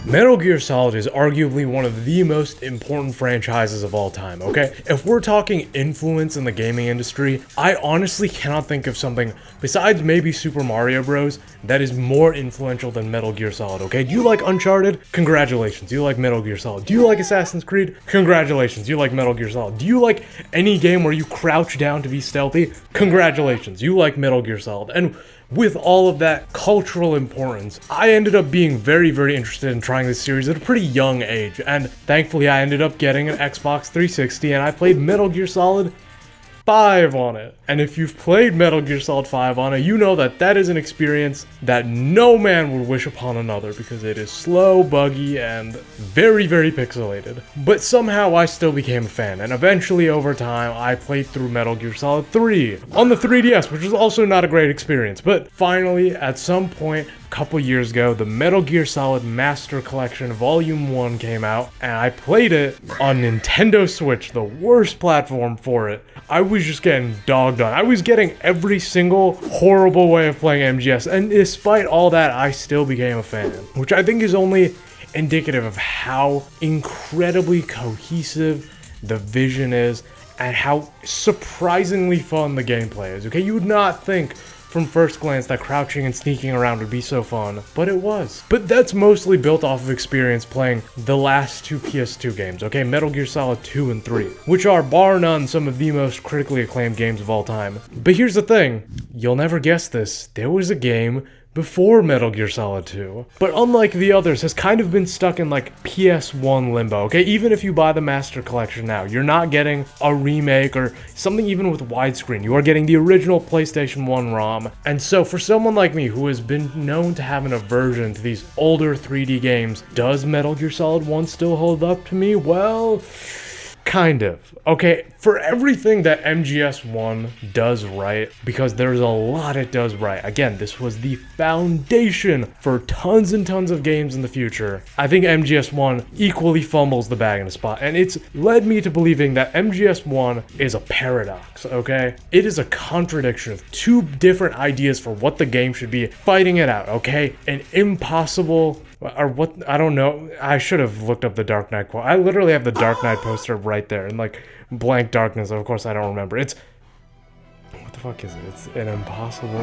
Metal Gear Solid is arguably one of the most important franchises of all time, okay? If we're talking influence in the gaming industry, I honestly cannot think of something, besides maybe Super Mario Bros., that is more influential than Metal Gear Solid, okay? Do you like Uncharted? Congratulations, you like Metal Gear Solid. Do you like Assassin's Creed? Congratulations, you like Metal Gear Solid. Do you like any game where you crouch down to be stealthy? Congratulations, you like Metal Gear Solid. And with all of that cultural importance, I ended up being very, very interested in trying this series at a pretty young age, and thankfully I ended up getting an Xbox 360 and I played Metal Gear Solid 5 on it. And if you've played Metal Gear Solid 5 on it, you know that that is an experience that no man would wish upon another, because it is slow, buggy, and very, very pixelated. But somehow I still became a fan, and eventually over time I played through Metal Gear Solid 3 on the 3DS, which was also not a great experience. But finally, at some point, a couple years ago, the Metal Gear Solid Master Collection Volume 1 came out, and I played it on Nintendo Switch, the worst platform for it. I was just getting dogged on. I was getting every single horrible way of playing MGS, and despite all that, I still became a fan, which I think is only indicative of how incredibly cohesive the vision is and how surprisingly fun the gameplay is, okay? You would not think from first glance that crouching and sneaking around would be so fun, but it was. But that's mostly built off of experience playing the last two PS2 games, okay? Metal Gear Solid 2 and 3, which are bar none some of the most critically acclaimed games of all time. But here's the thing, you'll never guess this, there was a game before Metal Gear Solid 2, but unlike the others, has kind of been stuck in like PS1 limbo, okay? Even if you buy the Master Collection now, you're not getting a remake or something even with widescreen. You are getting the original PlayStation 1 ROM, and so for someone like me who has been known to have an aversion to these older 3D games, does Metal Gear Solid 1 still hold up to me? Well, kind of. Okay, for everything that MGS1 does right, because there's a lot it does right, again, this was the foundation for tons and tons of games in the future, I think MGS1 equally fumbles the bag in a spot, and it's led me to believing that MGS1 is a paradox, okay? It is a contradiction of two different ideas for what the game should be, fighting it out, okay? An impossible, or what, I don't know, I should have looked up the Dark Knight quote. I literally have the Dark Knight poster right there, and like, blank darkness, of course I don't remember. It's, what the fuck is it? It's an impossible,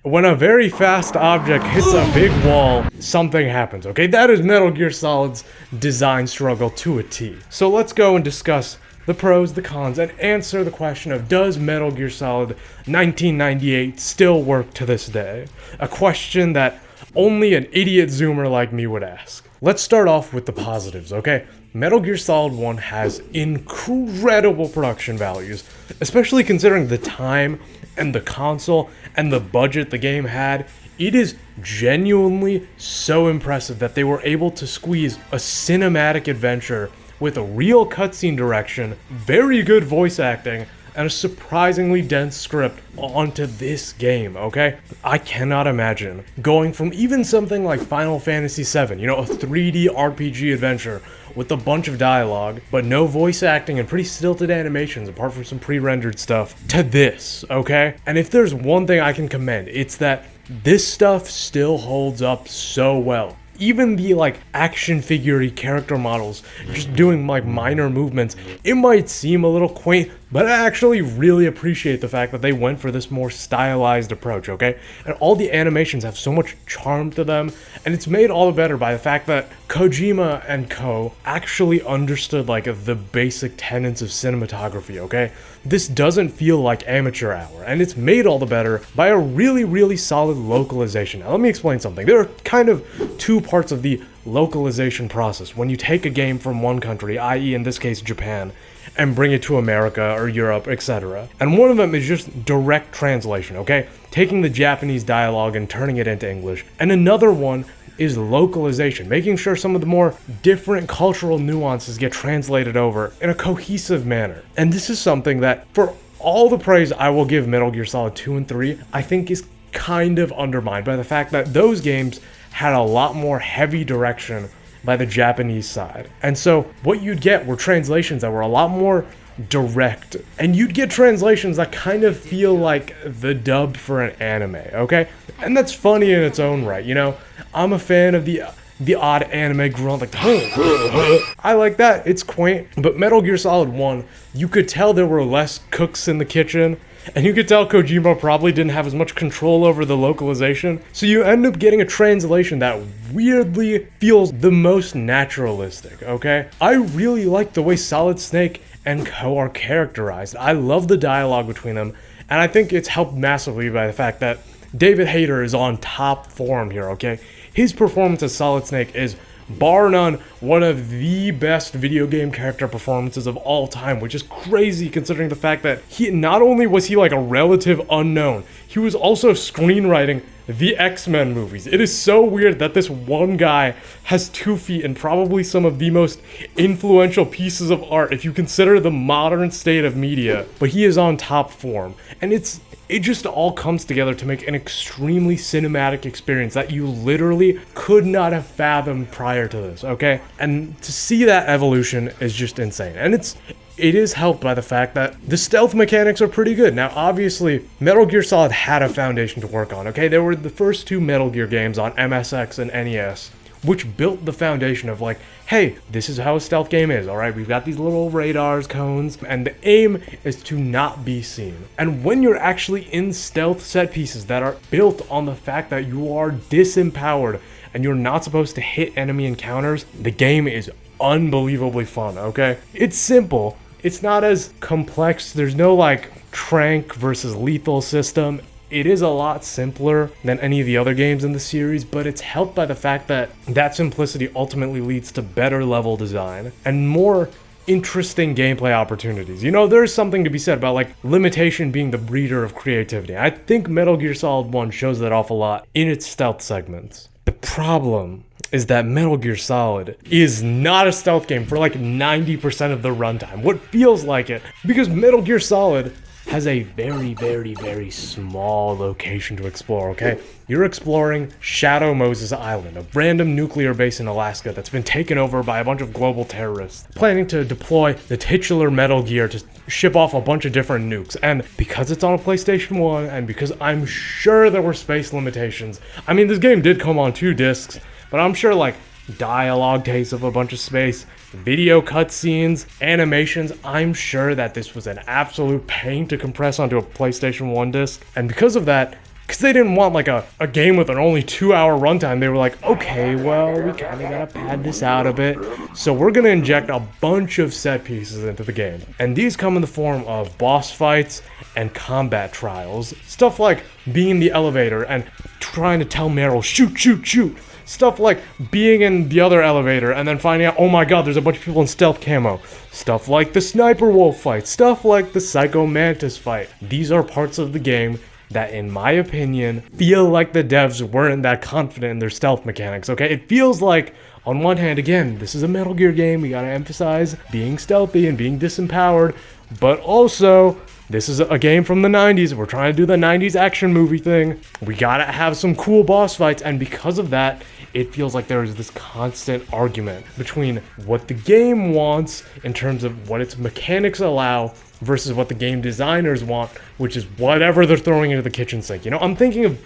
when a very fast object hits a big wall, something happens, okay? That is Metal Gear Solid's design struggle to a T. So let's go and discuss the pros, the cons, and answer the question of, does Metal Gear Solid 1998 still work to this day? A question that only an idiot zoomer like me would ask. Let's start off with the positives, okay? Metal Gear Solid 1 has incredible production values, especially considering the time and the console and the budget the game had. It is genuinely so impressive that they were able to squeeze a cinematic adventure with a real cutscene direction, very good voice acting, and a surprisingly dense script onto this game, okay? I cannot imagine going from even something like Final Fantasy VII, you know, a 3D RPG adventure with a bunch of dialogue, but no voice acting and pretty stilted animations apart from some pre-rendered stuff, to this, okay? And if there's one thing I can commend, it's that this stuff still holds up so well. Even the like action figure-y character models just doing like minor movements, it might seem a little quaint, but I actually really appreciate the fact that they went for this more stylized approach, okay? And all the animations have so much charm to them, and it's made all the better by the fact that Kojima and co actually understood like the basic tenets of cinematography, okay? This doesn't feel like amateur hour, and it's made all the better by a really, really solid localization. Now let me explain something. There are kind of two parts of the localization process when you take a game from one country, i.e. in this case Japan, and bring it to America or Europe, etc. And one of them is just direct translation, okay? Taking the Japanese dialogue and turning it into English. And another one is localization, making sure some of the more different cultural nuances get translated over in a cohesive manner. And this is something that, for all the praise I will give Metal Gear Solid 2 and 3, I think is kind of undermined by the fact that those games had a lot more heavy direction by the Japanese side. And so what you'd get were translations that were a lot more direct, and you'd get translations that kind of feel like the dub for an anime, okay? And that's funny in its own right, you know? I'm a fan of the the odd anime grunt, like, I like that, it's quaint. But Metal Gear Solid 1, you could tell there were less cooks in the kitchen, and you could tell Kojima probably didn't have as much control over the localization, so you end up getting a translation that weirdly feels the most naturalistic, okay? I really like the way Solid Snake and Co are characterized. I love the dialogue between them, and I think it's helped massively by the fact that David Hayter is on top form here, okay? His performance as Solid Snake is, bar none, one of the best video game character performances of all time, which is crazy considering the fact that he, not only was he like a relative unknown, he was also screenwriting the X-Men movies. It is so weird that this one guy has 2 feet in probably some of the most influential pieces of art if you consider the modern state of media, but he is on top form, and it just all comes together to make an extremely cinematic experience that you literally could not have fathomed prior to this, okay? And to see that evolution is just insane. And it is helped by the fact that the stealth mechanics are pretty good. Now, obviously, Metal Gear Solid had a foundation to work on, okay? There were the first 2 Metal Gear games on MSX and NES, which built the foundation of like, hey, this is how a stealth game is, alright? We've got these little radars, cones, and the aim is to not be seen. And when you're actually in stealth set pieces that are built on the fact that you are disempowered and you're not supposed to hit enemy encounters, the game is unbelievably fun, okay? It's simple. It's not as complex. There's no like trank versus lethal system. It is a lot simpler than any of the other games in the series, but it's helped by the fact that that simplicity ultimately leads to better level design and more interesting gameplay opportunities. You know, there's something to be said about like limitation being the breeder of creativity. I think Metal Gear Solid 1 shows that off a lot in its stealth segments. The problem is that Metal Gear Solid is not a stealth game for like 90% of the runtime. What feels like it, because Metal Gear Solid has a very, very, very small location to explore, okay? You're exploring Shadow Moses Island, a random nuclear base in Alaska that's been taken over by a bunch of global terrorists, planning to deploy the titular Metal Gear to ship off a bunch of different nukes. And because it's on a PlayStation 1, and because I'm sure there were space limitations, I mean, this game did come on 2 discs, but I'm sure like dialogue takes up a bunch of space, video cutscenes, animations. I'm sure that this was an absolute pain to compress onto a PlayStation 1 disc. And because of that, because they didn't want like a game with an only 2-hour runtime, they were like, okay, well, we kind of gotta pad this out a bit, so we're gonna inject a bunch of set pieces into the game. And these come in the form of boss fights and combat trials. Stuff like being in the elevator and trying to tell Meryl, shoot, shoot, shoot. Stuff like being in the other elevator and then finding out, oh my god, there's a bunch of people in stealth camo. Stuff like the Sniper Wolf fight. Stuff like the Psycho Mantis fight. These are parts of the game that, in my opinion, feel like the devs weren't that confident in their stealth mechanics, okay? It feels like, on one hand, again, this is a Metal Gear game, we gotta emphasize being stealthy and being disempowered, but also, this is a game from the 90s, we're trying to do the 90s action movie thing, we gotta have some cool boss fights, and because of that, it feels like there is this constant argument between what the game wants in terms of what its mechanics allow versus what the game designers want, which is whatever they're throwing into the kitchen sink. You know, I'm thinking of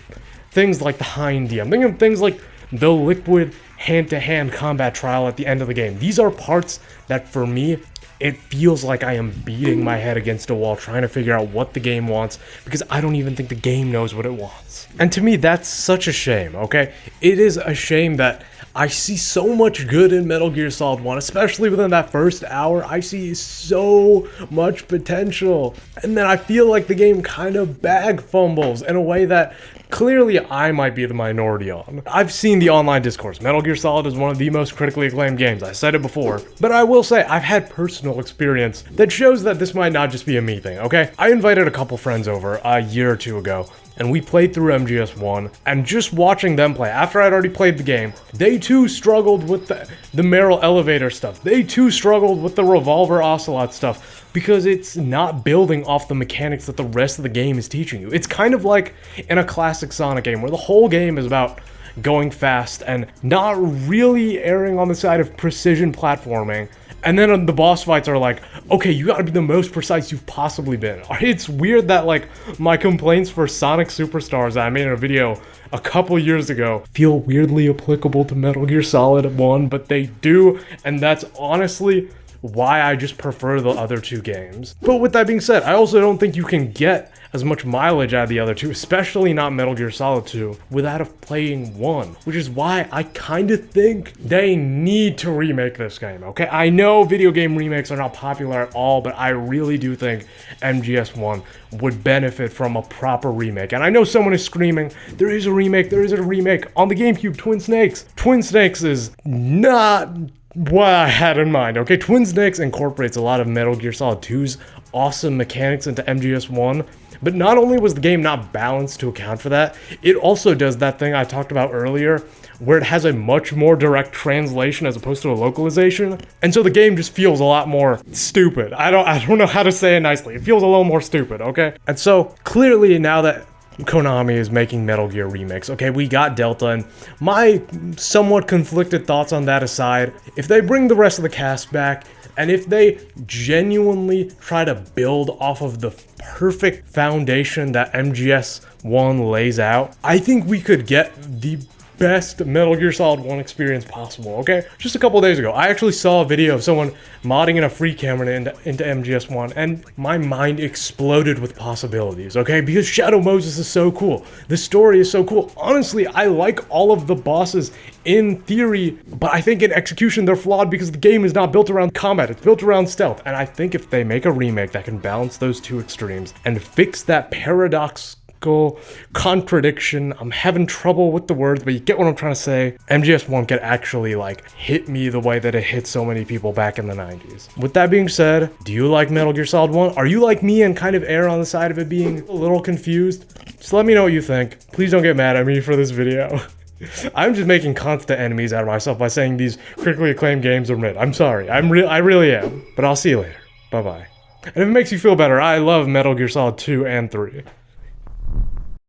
things like the Hind D. I'm thinking of things like the liquid hand-to-hand combat trial at the end of the game. These are parts that, for me, it feels like I am beating my head against a wall trying to figure out what the game wants, because I don't even think the game knows what it wants. And to me, that's such a shame, okay? It is a shame that I see so much good in Metal Gear Solid 1, especially within that first hour. I see so much potential. And then I feel like the game kind of bag fumbles in a way that clearly I might be the minority on. I've seen the online discourse. Metal Gear Solid is one of the most critically acclaimed games. I said it before. But I will say, I've had personal experience that shows that this might not just be a me thing, okay? I invited a couple friends over a year or 2 ago, and we played through MGS1, and just watching them play, after I'd already played the game, they too struggled with the Meryl elevator stuff. They too struggled with the Revolver Ocelot stuff, because it's not building off the mechanics that the rest of the game is teaching you. It's kind of like in a classic Sonic game, where the whole game is about going fast and not really erring on the side of precision platforming. And then the boss fights are like, okay, you gotta be the most precise you've possibly been. It's weird that, like, my complaints for Sonic Superstars that I made in a video a couple years ago feel weirdly applicable to Metal Gear Solid 1, but they do, and that's honestly why I just prefer the other two games. But with that being said, I also don't think you can get as much mileage out of the other two, especially not Metal Gear Solid 2, without playing 1, which is why I kind of think they need to remake this game, okay? I know video game remakes are not popular at all, but I really do think MGS1 would benefit from a proper remake. And I know someone is screaming, there is a remake on the GameCube, Twin Snakes. Twin Snakes is not what I had in mind, okay? Twin Snakes incorporates a lot of Metal Gear Solid 2's awesome mechanics into MGS1, but not only was the game not balanced to account for that, it also does that thing I talked about earlier, where it has a much more direct translation as opposed to a localization, and so the game just feels a lot more stupid. I don't know how to say it nicely. It feels a little more stupid, okay? And so, clearly now that Konami is making Metal Gear remakes, okay, we got Delta, and my somewhat conflicted thoughts on that aside, if they bring the rest of the cast back, and if they genuinely try to build off of the perfect foundation that MGS1 lays out, I think we could get the best Metal Gear Solid 1 experience possible, okay? Just a couple days ago, I actually saw a video of someone modding in a free camera into MGS1, and my mind exploded with possibilities, okay? Because Shadow Moses is so cool. The story is so cool. Honestly, I like all of the bosses in theory, but I think in execution they're flawed because the game is not built around combat, it's built around stealth. And I think if they make a remake that can balance those two extremes and fix that paradox contradiction, I'm having trouble with the words, but you get what I'm trying to say, MGS1 could actually like hit me the way that it hit so many people back in the 90s. With that being said, do you like Metal Gear Solid 1? Are you like me and kind of err on the side of it being a little confused? Just let me know what you think. Please don't get mad at me for this video. I'm just making constant enemies out of myself by saying these critically acclaimed games are mid. I'm sorry, I really am. But I'll see you later. Bye-bye. And if it makes you feel better, I love Metal Gear Solid 2 and 3.